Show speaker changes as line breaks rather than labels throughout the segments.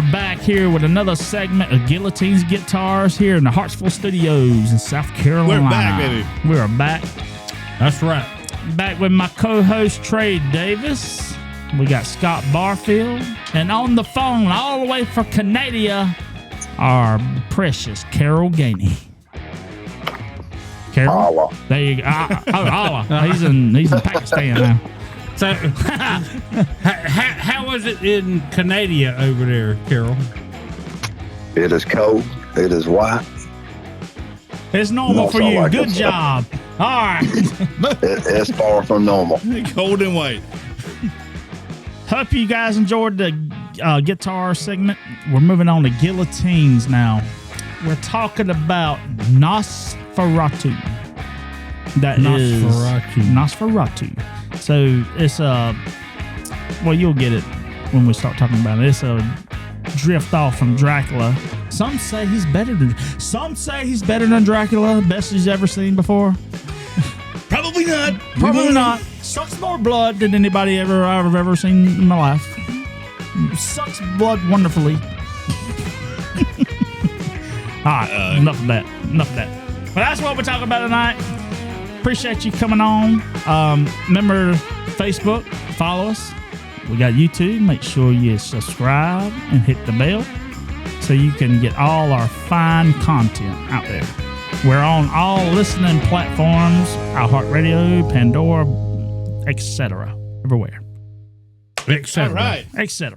are back here with another segment of Guillotines Guitars here in the Hartsville Studios in South Carolina.
We're back, baby.
We are back.
That's right.
Back with my co-host, Trey Davis. We got Scott Barfield. And on the phone, all the way from Canada, our precious Carol Gainey. Carol?
Allah.
There you go. Allah. He's in Pakistan now.
So, how was it in Canada over there, Carol?
It is cold. It is white.
It's normal for you.
Like
Good job. All right.
It's far from normal.
Cold and white.
Hope you guys enjoyed the guitar segment. We're moving on to guillotines now. We're talking about Nosferatu. Nosferatu. So it's well, you'll get it when we start talking about it. It's a drift off from Dracula. Some say he's better than Dracula, best he's ever seen before.
Probably not.
Probably not. Sucks more blood than anybody I've ever seen in my life. Sucks blood wonderfully. All right, enough of that. But that's what we're talking about tonight. Appreciate you coming on. Remember Facebook, follow us. We got YouTube. Make sure you subscribe and hit the bell so you can get all our fine content out there. We're on all listening platforms, iHeartRadio, Pandora, etc. Everywhere.
Etc.
All right.
Etc.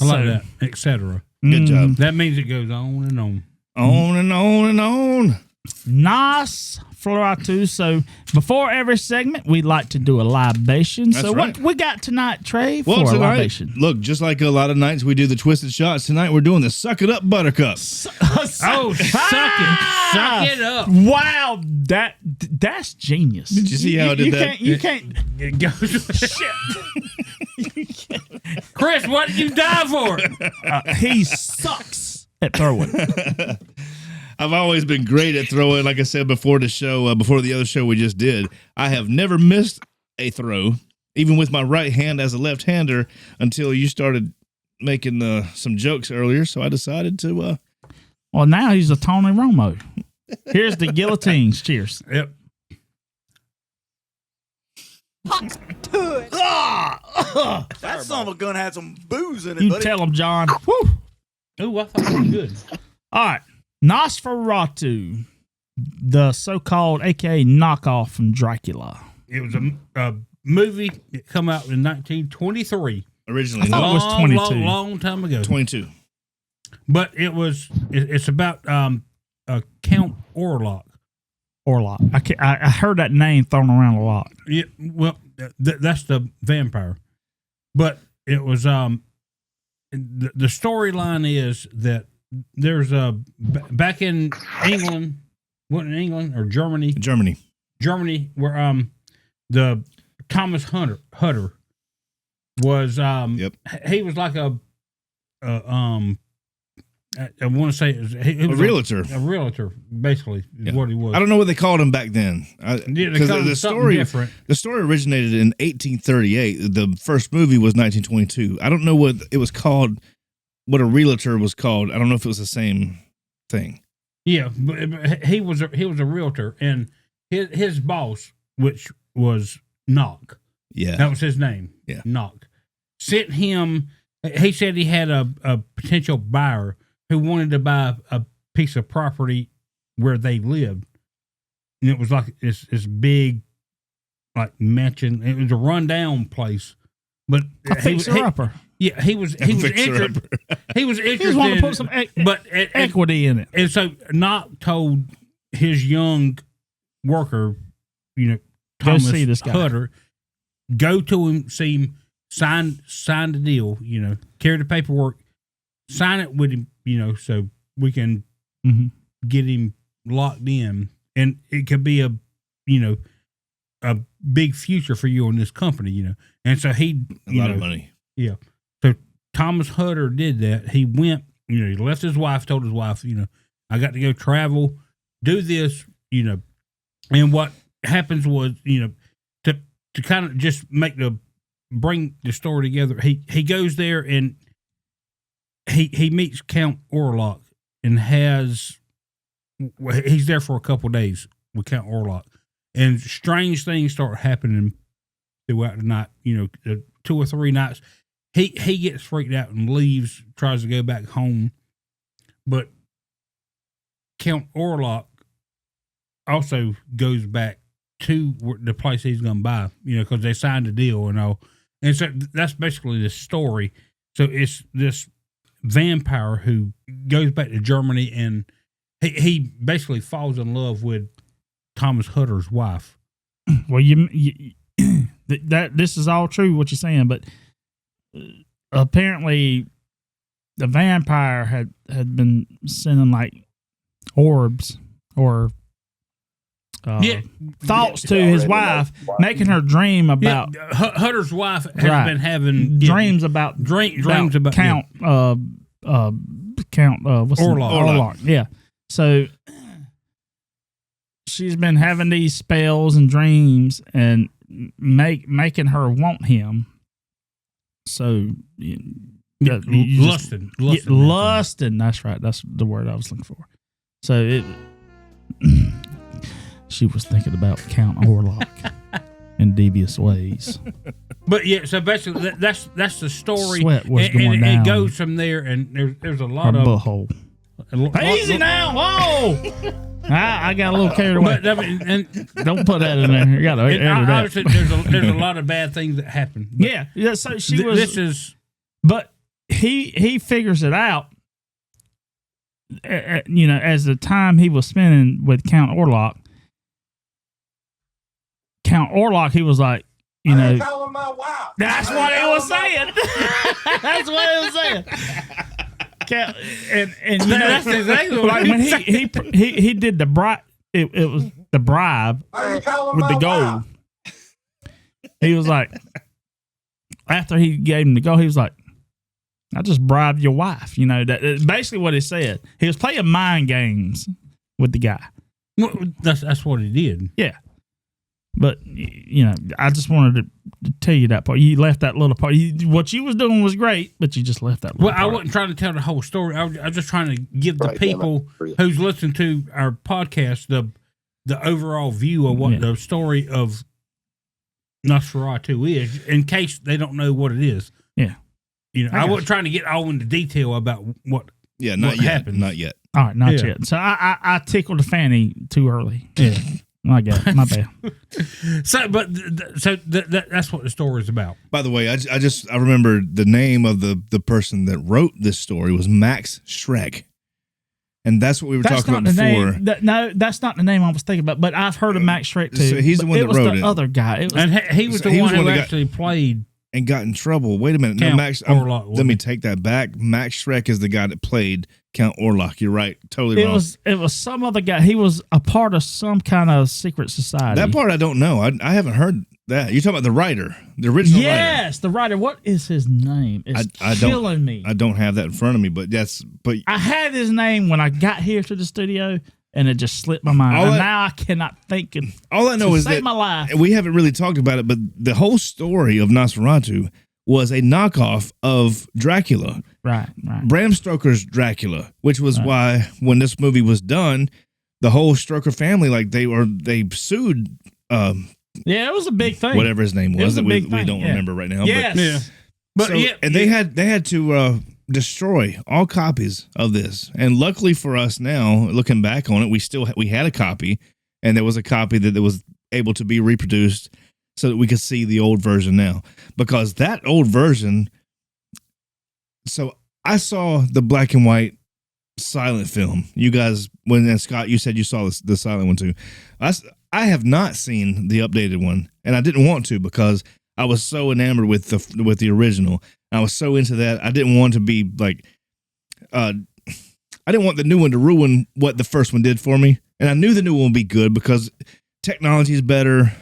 I like that. Etc.
Good job.
That means it goes on and on.
On and on and on.
Nosferatu. So before every segment, we like to do a libation.
That's
so
right.
what we got tonight, Trey, for
Well,
a
tonight,
libation?
look, just like a lot of nights we do the twisted shots, tonight we're doing the Suck It Up Buttercup.
Oh, suck it up.
Wow, that's genius.
Did you see how I did that?
You can't.
It goes.
Shit.
Chris, what did you die for?
He sucks at throwing.
I've always been great at throwing, like I said before the show, before the other show we just did. I have never missed a throw, even with my right hand as a left-hander, until you started making some jokes earlier, so I decided to...
Well, now he's a Tony Romo. Here's the guillotines. Cheers.
Yep.
That son of a gun had some booze in it,
You
buddy.
tell him, John. Woo.
Oh, I thought it was good.
All right. Nosferatu, the so-called AKA knockoff from Dracula.
It was a movie that come out in 1923.
Originally,
I thought it was 22.
Long time ago.
22.
But it's about Count Orlok.
I heard that name thrown around a lot.
Yeah, well, that's the vampire. But it was the storyline is that there's back in England, what in England or Germany, where the Thomas Hutter was he was like I want to say he was
a realtor.
A realtor, basically, is what he was.
I don't know what they called him back then. Because the story originated in 1838. The first movie was 1922. I don't know what it was called, what a realtor was called. I don't know if it was the same thing.
Yeah, but he was a realtor, and his boss, which was Knock.
Yeah,
that was his name.
Yeah,
Knock sent him. He said he had a potential buyer who wanted to buy a piece of property where they lived, and it was like this big, like mansion. It was a rundown place, but
A fixer-upper.
Yeah, he was interested. He was interested.
He was wanting to put some equity in it.
And so Knock told his young worker, Thomas
go see this guy.
Hutter, go to him, see him, sign the deal, carry the paperwork, sign it with him, so we can get him locked in, and it could be a big future for you in this company, And so he
a lot of money.
Yeah. So Thomas Hutter did that. He went, he left his wife, told his wife, I got to go travel, do this, and what happens was, to kind of just bring the story together. He goes there and he meets Count Orlok and he's there for a couple of days with Count Orlok, and strange things start happening throughout the night. 2 or 3 nights, he gets freaked out and leaves, tries to go back home, but Count Orlok also goes back to the place he's going to buy, because they signed a deal and all. And so that's basically the story. So it's this vampire who goes back to Germany, and he basically falls in love with Thomas Hutter's wife.
Well, this is all true what you're saying, but apparently the vampire had been sending like orbs or thoughts to his wife, making her dream about
Hutter's wife has been having
dreams about Count Orlok. Yeah, so she's been having these spells and dreams and making her want him. So
lusting.
That's right. That's the word I was looking for. So she was thinking about Count Orlok in devious ways.
But yeah, so basically that's the story.
Sweat was going down.
It goes from there, and there's a lot
her
of
butthole. Easy now, whoa! I got a little carried away.
But, and
don't put that in there. You got to edit that.
Obviously, there's a lot of bad things that happen.
Yeah. So she was.
This is.
But he figures it out. As the time he was spending with Count Orlok. Count Orlok, he was like, that's what he was saying. That's what he was saying. And
that's exactly
like when he did the bribe. It was the bribe with the gold. He was like, after he gave him the gold, he was like, I just bribed your wife. That basically what he said. He was playing mind games with the guy.
Well, that's what he did.
Yeah. But, I just wanted to tell you that part. You left that little part. What you was doing was great, but you just left that little part.
I wasn't trying to tell the whole story. I was just trying to give the people who's listening to our podcast the overall view of what the story of Nosferatu is, in case they don't know what it is.
Yeah.
I wasn't trying to get all into detail about what
happened. Not yet.
All right, not yet. So I tickled the fanny too early. Yeah. I got it. My bad.
So that's what the story is about.
By the way, I remember the name of the person that wrote this story was Max Schreck, and that's what we were talking about before.
No, that's not the name I was thinking about. But I've heard of Max Schreck too.
So he's the one that wrote it.
It was the other guy.
He was the one who actually played
and got in trouble. Wait a minute, no, Max Orlok. Let me take that back. Max Schreck is the guy that played Count Orlok. You're right, totally wrong.
It was some other guy. He was a part of some kind of secret society.
That part I don't know. I haven't heard that. You're talking about the writer, the original writer.
Yes, the writer. What is his name? It's killing me.
I don't have that in front of me, but I
had his name when I got here to the studio, and it just slipped my mind. Now I cannot think.
All I know is that
my life.
We haven't really talked about it, but the whole story of Nosferatu was a knockoff of Dracula.
Right.
Bram Stoker's Dracula, which was why when this movie was done, the whole Stoker family, they sued.
It was a big thing.
Whatever his name was that we don't remember right now.
Yes.
And they had to destroy all copies of this. And luckily for us now, looking back on it, we had a copy, and there was a copy that was able to be reproduced so that we could see the old version now. Because that old version, so I saw the black and white silent film. You guys, Scott, you said you saw the silent one too. I have not seen the updated one, and I didn't want to because I was so enamored with the original. I was so into that. I didn't want to be like, I didn't want the new one to ruin what the first one did for me. And I knew the new one would be good because technology is better.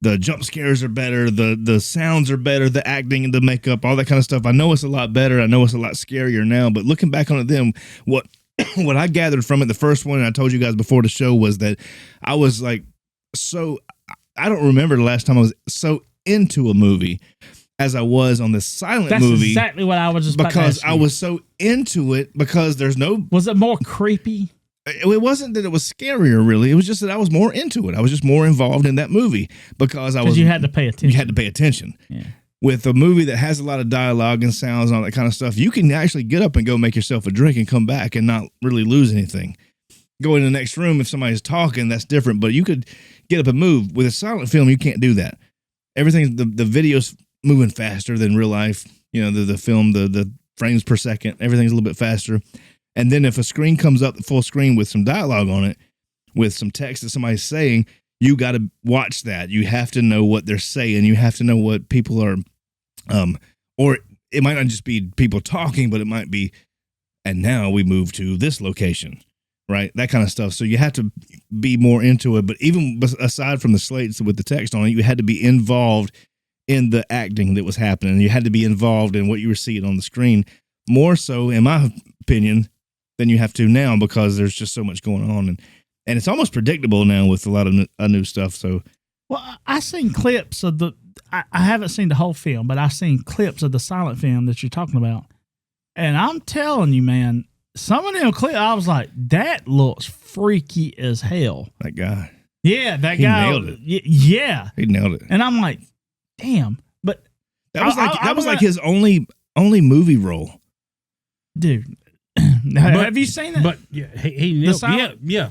The jump scares are better. The sounds are better. The acting and the makeup, all that kind of stuff. I know it's a lot better. I know it's a lot scarier now. But looking back on it then, what I gathered from it, the first one, and I told you guys before the show, was that I was like, I don't remember the last time I was so into a movie as I was on the silent
That's
movie.
exactly what I was just about to
because
ask
I
you.
was so into it because there's no.
Was it more creepy?
It wasn't that it was scarier, really. It was just that I was more into it. I was just more involved in that movie because
You had to pay attention.
You had to pay attention.
Yeah.
With a movie that has a lot of dialogue and sounds and all that kind of stuff, you can actually get up and go make yourself a drink and come back and not really lose anything. Go in the next room if somebody's talking, that's different. But you could get up and move. With a silent film, you can't do that. Everything, the video's moving faster than real life. You know, the film, the frames per second, everything's a little bit faster. And then if a screen comes up, the full screen with some dialogue on it, with some text that somebody's saying, you got to watch that. You have to know what they're saying. You have to know what people are, or it might not just be people talking, but it might be, and now we move to this location, right? That kind of stuff. So you have to be more into it. But even aside from the slates with the text on it, you had to be involved in the acting that was happening. You had to be involved in what you were seeing on the screen, more so, in my opinion, than you have to now, because there's just so much going on, and it's almost predictable now with a lot of new stuff. So,
well, I seen clips of I haven't seen the whole film, but I've seen clips of the silent film that you're talking about, and I'm telling you, man, some of them clips, I was like, that looks freaky as hell.
that guy,
Yeah, that
He
guy
nailed it.
Yeah,
he nailed it.
and I'm like, damn, but
That was like
I was
like his only movie role.
dude. Have you seen it?
But yeah, he nailed. Yeah.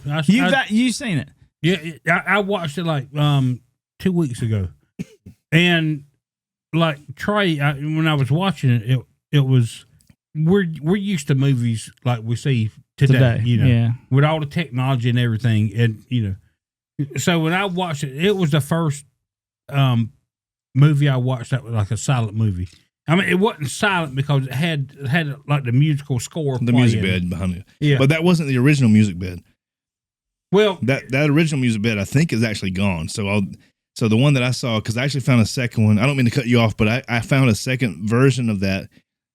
You've seen it.
Yeah, I watched it like 2 weeks ago, and like Trey, when I was watching it, it was we're used to movies like we see today, you know,
yeah.
with all the technology and everything, and you know, so when I watched it, it was the first movie I watched that was like a silent movie. I mean, it wasn't silent because it had like the musical score,
The music bed behind it.
Yeah,
But that wasn't the original music bed.
Well,
that original music bed, I think, is actually gone. So the one that I saw, because I actually found a second one. I don't mean to cut you off, but I found a second version of that.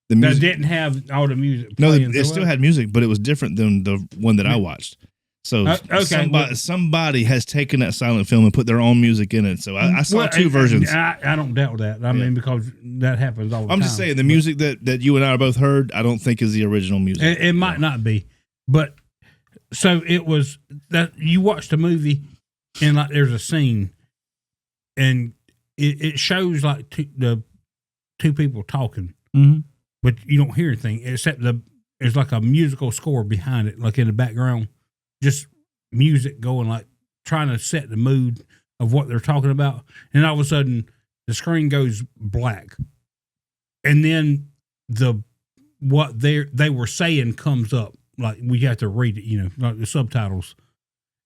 The music
that didn't have all the music.
No,
playing
it still had music, but it was different than the one that I watched. So
okay,
somebody has taken that silent film and put their own music in it. So I saw two versions.
I don't doubt that. I mean, because that happens all the time.
I'm just saying, the music that you and I both heard, I don't think is the original music.
It might not be, but so it was that you watch the movie and like there's a scene and it shows like the two people talking, but you don't hear anything except there's like a musical score behind it, like in the background. Just music going, like trying to set the mood of what they're talking about. And all of a sudden the screen goes black. And then what they were saying comes up. Like we have to read it, you know, like the subtitles.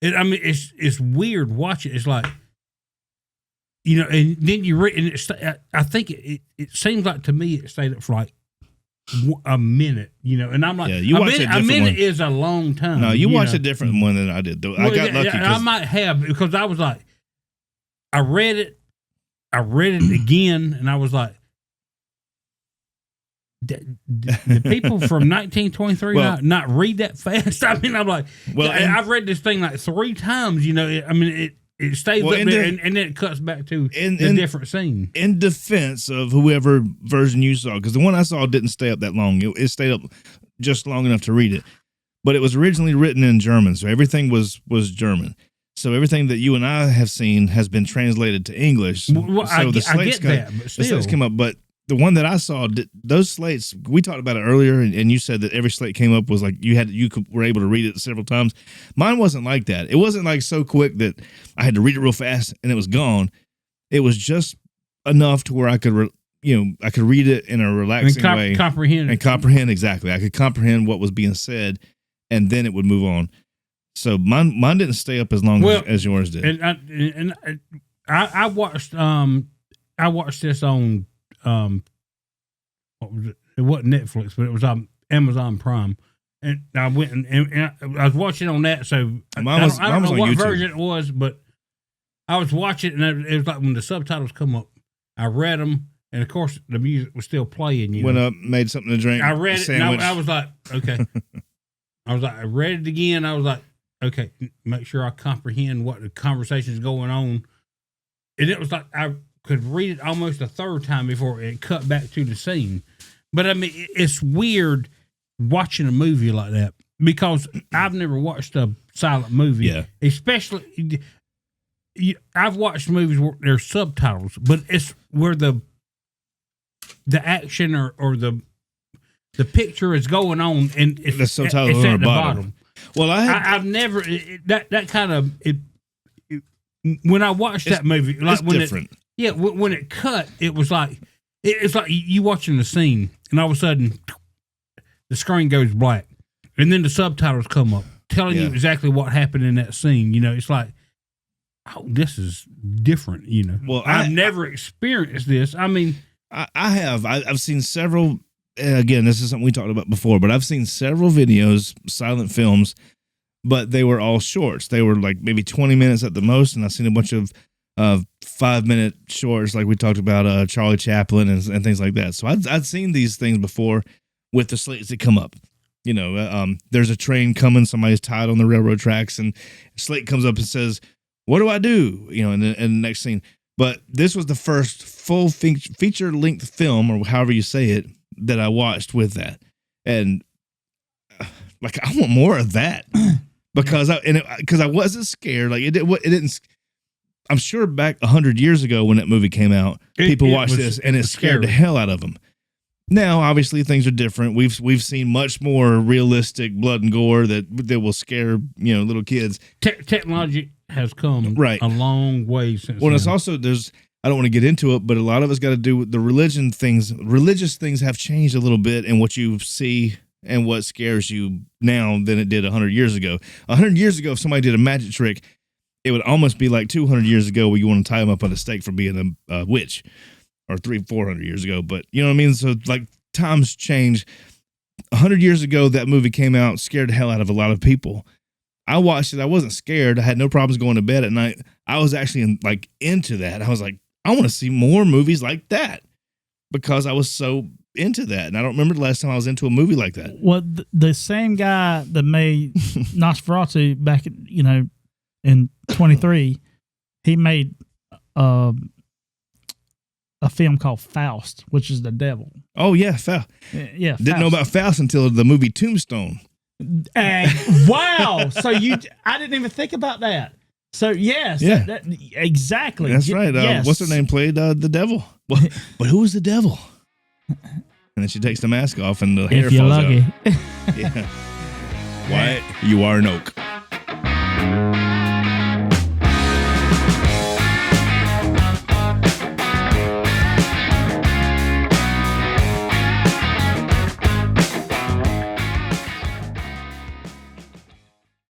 It's weird watching. It's like, you know, and then you read, and I think it seems like to me it stayed up for like a minute, you know, and I'm like,
you watched
a minute is a long time.
No, you watched a different one than I did. Though. I got lucky.
I might have, because I was like, I read it again, and I was like, the people from 1923 not read that fast. I mean, I'm like, I've read this thing like 3 times, you know. I mean, it stays up there, and then it cuts back to a different scene.
In defense of whoever version you saw, because the one I saw didn't stay up that long. It stayed up just long enough to read it. But it was originally written in German, so everything was German. So everything that you and I have seen has been translated to English.
Well,
so
I
the slates
get that, but still.
The slates came up, but the one that I saw, those slates, we talked about it earlier, and you said that every slate came up was like you were able to read it several times. Mine wasn't like that. It wasn't like so quick that I had to read it real fast and it was gone. It was just enough to where I could read it in a relaxing way,
comprehend
exactly. I could comprehend what was being said, and then it would move on. So mine didn't stay up as long as yours did.
And I watched this on. What was it? It wasn't Netflix, but it was on Amazon Prime, and I went and I was watching on that. So I don't know what version it was, but I was watching, and it was like when the subtitles come up, I read them, and of course the music was still playing.
Went up, made something to drink.
I read it, and I was like, okay. I read it again. I was like, okay, make sure I comprehend what the conversation is going on, and it was like could read it almost a third time before it cut back to the scene. But I mean, it's weird watching a movie like that because I've never watched a silent movie.
Yeah.
Especially, I've watched movies where there's subtitles, but it's where the action or the picture is going on and
The subtitles
it's
on
at
the bottom. Well,
I've never that kind of when I watched that movie, like
it's
when
different.
when it cut, it was like it's like you watching the scene, and all of a sudden the screen goes black, and then the subtitles come up telling you exactly what happened in that scene. You know, it's like, oh, this is different. You know,
Well,
I've never experienced this. I mean,
I have. I've seen several. Again, this is something we talked about before, but I've seen several videos, silent films, but they were all shorts. They were like maybe 20 minutes at the most, and I've seen a bunch of 5-minute shorts, like we talked about Charlie Chaplin and things like that. So I'd seen these things before with the slates that come up. You know, there's a train coming, somebody's tied on the railroad tracks, and slate comes up and says, "What do I do?" You know, in the next scene. But this was the first full feature-length film, or however you say it, that I watched with that, and like I want more of that because I wasn't scared. Like it didn't. I'm sure back 100 years ago when that movie came out, people watched this and it scared the hell out of them. Now, obviously, things are different. We've seen much more realistic blood and gore that will scare little kids.
Technology has come a long way since.
Well, it's also I don't want to get into it, but a lot of it's got to do with the religion things. Religious things have changed a little bit in what you see and what scares you now than it did 100 years ago. 100 years ago, if somebody did a magic trick, it would almost be like 200 years ago where you want to tie them up on a stake for being a witch, or 300-400 years ago. But you know what I mean? So like times change. 100 years ago, that movie came out, scared the hell out of a lot of people. I watched it. I wasn't scared. I had no problems going to bed at night. I was actually into that. I was like, I want to see more movies like that because I was so into that. And I don't remember the last time I was into a movie like that.
Well, the same guy that made Nosferatu back, in 23, he made a film called Faust, which is the devil.
Oh, yeah, Faust.
Yeah,
Didn't know about Faust until the movie Tombstone.
Wow. So I didn't even think about that. So yes,
yeah,
exactly.
That's right.
Yes.
What's her name played the devil? Well, but who was the devil? And then she takes the mask off and the hair
if you're
falls
lucky.
out. Yeah. Wyatt, you are an oak.